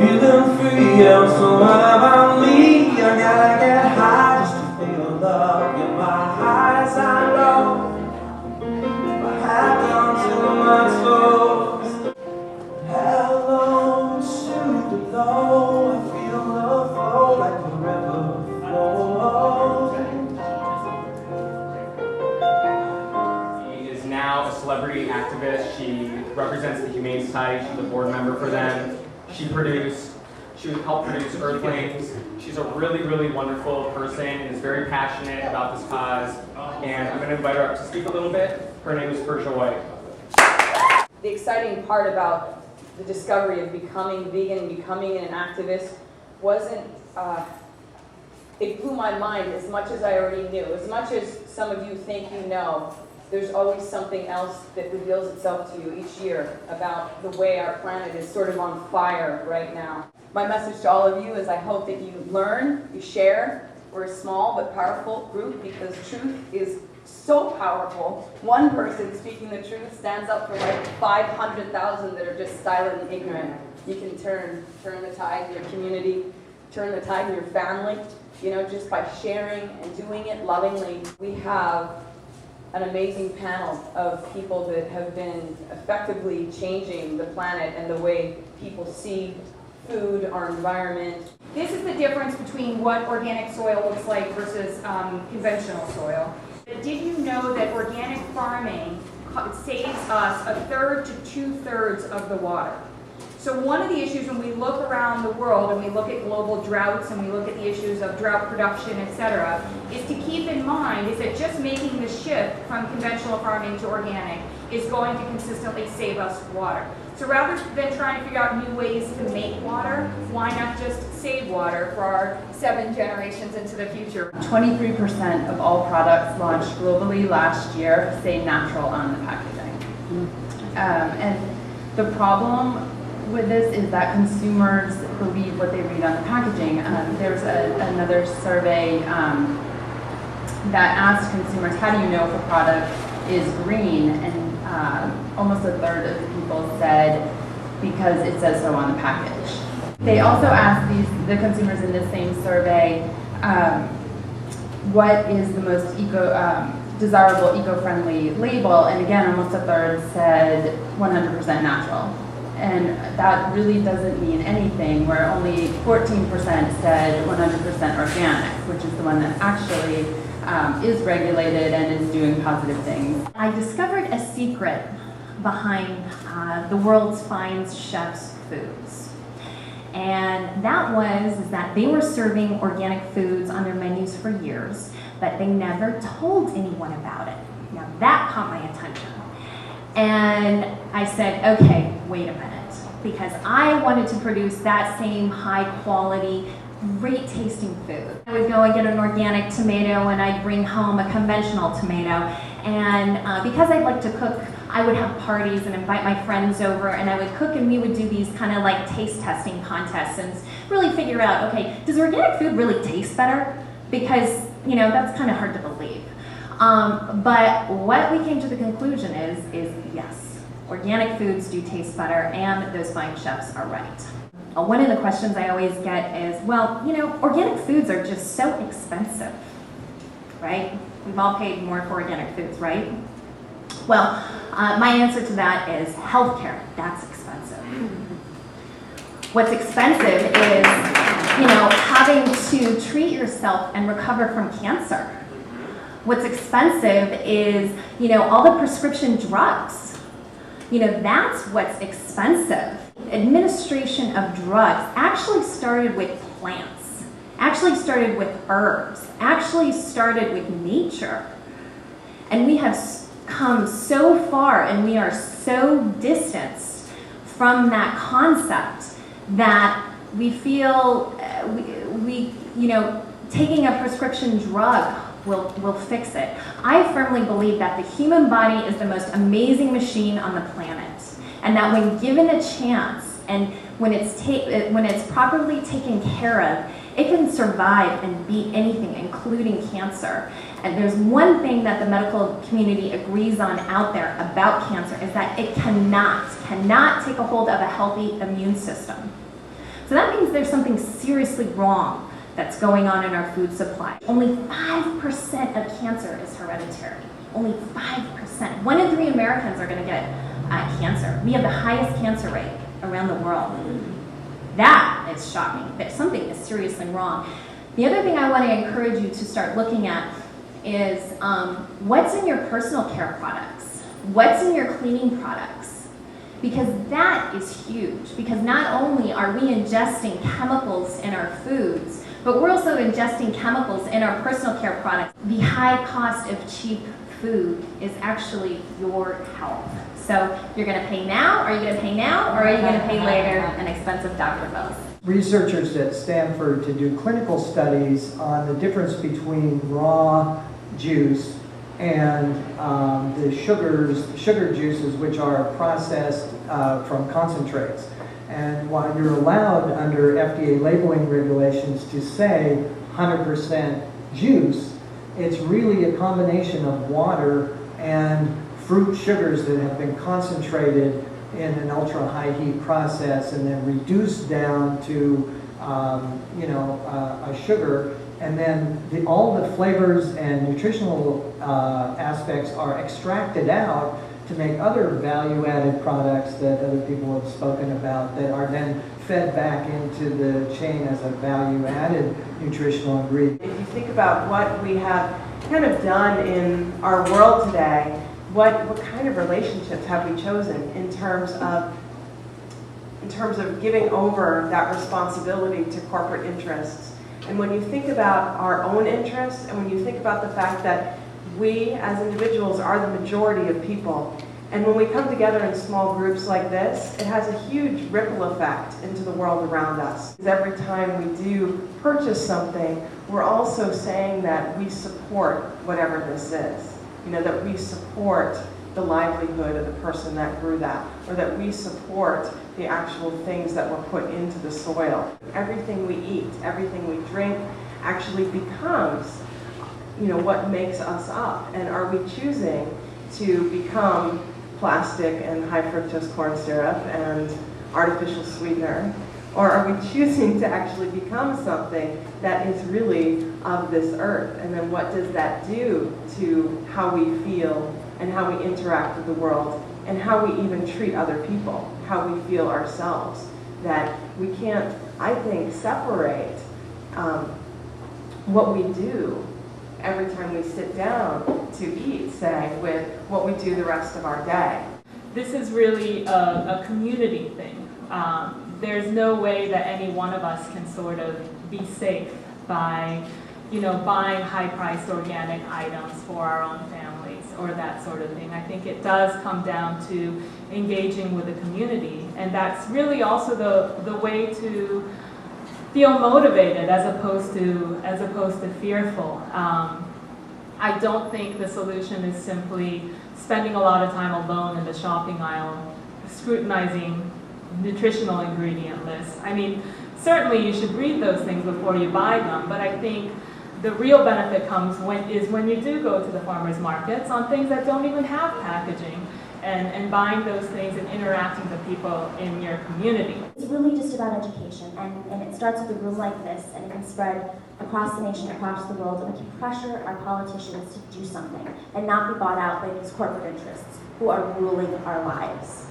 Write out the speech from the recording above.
Feeling free, I'm so what about me? I gotta get high just to feel love. Get my highs I low. I have done too much force. Hello to the low. I feel the flow like the river flows. She is now a celebrity activist. She represents the Humane Society. She's a board member for them. She helped produce Earthlings. She's a really, really wonderful person and is very passionate about this cause. And I'm going to invite her up to speak a little bit. Her name is Persia White. The exciting part about the discovery of becoming vegan, becoming an activist, wasn't, it blew my mind as much as I already knew. As much as some of you think you know, there's always something else that reveals itself to you each year about the way our planet is sort of on fire right now. My message to all of you is I hope that you learn, you share. We're a small but powerful group because truth is so powerful. One person speaking the truth stands up for like 500,000 that are just silent and ignorant. You can turn the tide in your community, turn the tide in your family, just by sharing and doing it lovingly. We have an amazing panel of people that have been effectively changing the planet and the way people see food, our environment. This is the difference between what organic soil looks like versus conventional soil. Did you know that organic farming saves us 1/3 to 2/3 of the water? So one of the issues when we look around the world and we look at global droughts and we look at the issues of drought production, etc., is to keep in mind is that just making the shift from conventional farming to organic is going to consistently save us water. So rather than trying to figure out new ways to make water, why not just save water for our 7 generations into the future? 23% of all products launched globally last year say natural on the packaging. And the problem with this is that consumers believe what they read on the packaging. There's another survey that asked consumers, how do you know if a product is green? And almost 1/3 of the people said because it says so on the package. They also asked the consumers in this same survey what is the most desirable eco-friendly label, and again almost 1/3 said 100% natural. And that really doesn't mean anything, where only 14% said 100% organic, which is the one that actually is regulated and is doing positive things. I discovered a secret behind the world's finest chefs' foods. And that was that they were serving organic foods on their menus for years, but they never told anyone about it. Now that caught my attention. And I said, okay, wait a minute, because I wanted to produce that same high quality, great tasting food. I would go and get an organic tomato and I'd bring home a conventional tomato. And because I like to cook, I would have parties and invite my friends over and I would cook and we would do these kind of like taste testing contests and really figure out, okay, does organic food really taste better? Because, that's kind of hard to believe. But what we came to the conclusion is yes, organic foods do taste better and those fine chefs are right. One of the questions I always get is, well, organic foods are just so expensive, right? We've all paid more for organic foods, right? Well, my answer to that is healthcare. That's expensive. What's expensive is, having to treat yourself and recover from cancer. What's expensive is, all the prescription drugs. That's what's expensive. Administration of drugs actually started with plants, actually started with herbs, actually started with nature. And we have come so far and we are so distanced from that concept that we feel taking a prescription drug will fix it. I firmly believe that the human body is the most amazing machine on the planet, and that when given a chance and when it's properly taken care of, it can survive and beat anything, including cancer. And there's one thing that the medical community agrees on out there about cancer is that it cannot take a hold of a healthy immune system. So that means there's something seriously wrong that's going on in our food supply. Only 5% of cancer is hereditary. Only 5%. 1 in 3 Americans are going to get cancer. We have the highest cancer rate around the world. That is shocking. That something is seriously wrong. The other thing I want to encourage you to start looking at is what's in your personal care products? What's in your cleaning products? Because that is huge. Because not only are we ingesting chemicals in our foods, but we're also ingesting chemicals in our personal care products. The high cost of cheap food is actually your health. So you're going to pay now, are you going to pay now, or are you going to pay later an expensive doctor bills? Researchers at Stanford to do clinical studies on the difference between raw juice and the sugar juices, which are processed from concentrates. And while you're allowed under FDA labeling regulations to say 100% juice, it's really a combination of water and fruit sugars that have been concentrated in an ultra high heat process and then reduced down to a sugar, and then all the flavors and nutritional aspects are extracted out to make other value-added products that other people have spoken about that are then fed back into the chain as a value-added nutritional ingredient. If you think about what we have kind of done in our world today, what kind of relationships have we chosen in terms of giving over that responsibility to corporate interests? And when you think about our own interests, and when you think about the fact that we as individuals are the majority of people, and when we come together in small groups like this, it has a huge ripple effect into the world around us. Every time we do purchase something, we're also saying that we support whatever this is. You know, that we support the livelihood of the person that grew that, or that we support the actual things that were put into the soil. Everything we eat, everything we drink actually becomes, what makes us up. And are we choosing to become plastic and high fructose corn syrup and artificial sweetener? Or are we choosing to actually become something that is really of this earth? And then what does that do to how we feel and how we interact with the world and how we even treat other people, how we feel ourselves? That we can't, I think, separate what we do every time we sit down to eat, say, with what we do the rest of our day. This is really a community thing. There's no way that any one of us can sort of be safe by, buying high-priced organic items for our own families or that sort of thing. I think it does come down to engaging with the community, and that's really also the way to feel motivated as opposed to fearful. I don't think the solution is simply spending a lot of time alone in the shopping aisle, scrutinizing nutritional ingredient lists. I mean, certainly you should read those things before you buy them, but I think the real benefit comes when you do go to the farmers markets on things that don't even have packaging, and buying those things and interacting with people in your community. It's really just about education, and it starts with a room like this, and it can spread across the nation, across the world, and we can pressure our politicians to do something and not be bought out by these corporate interests who are ruling our lives.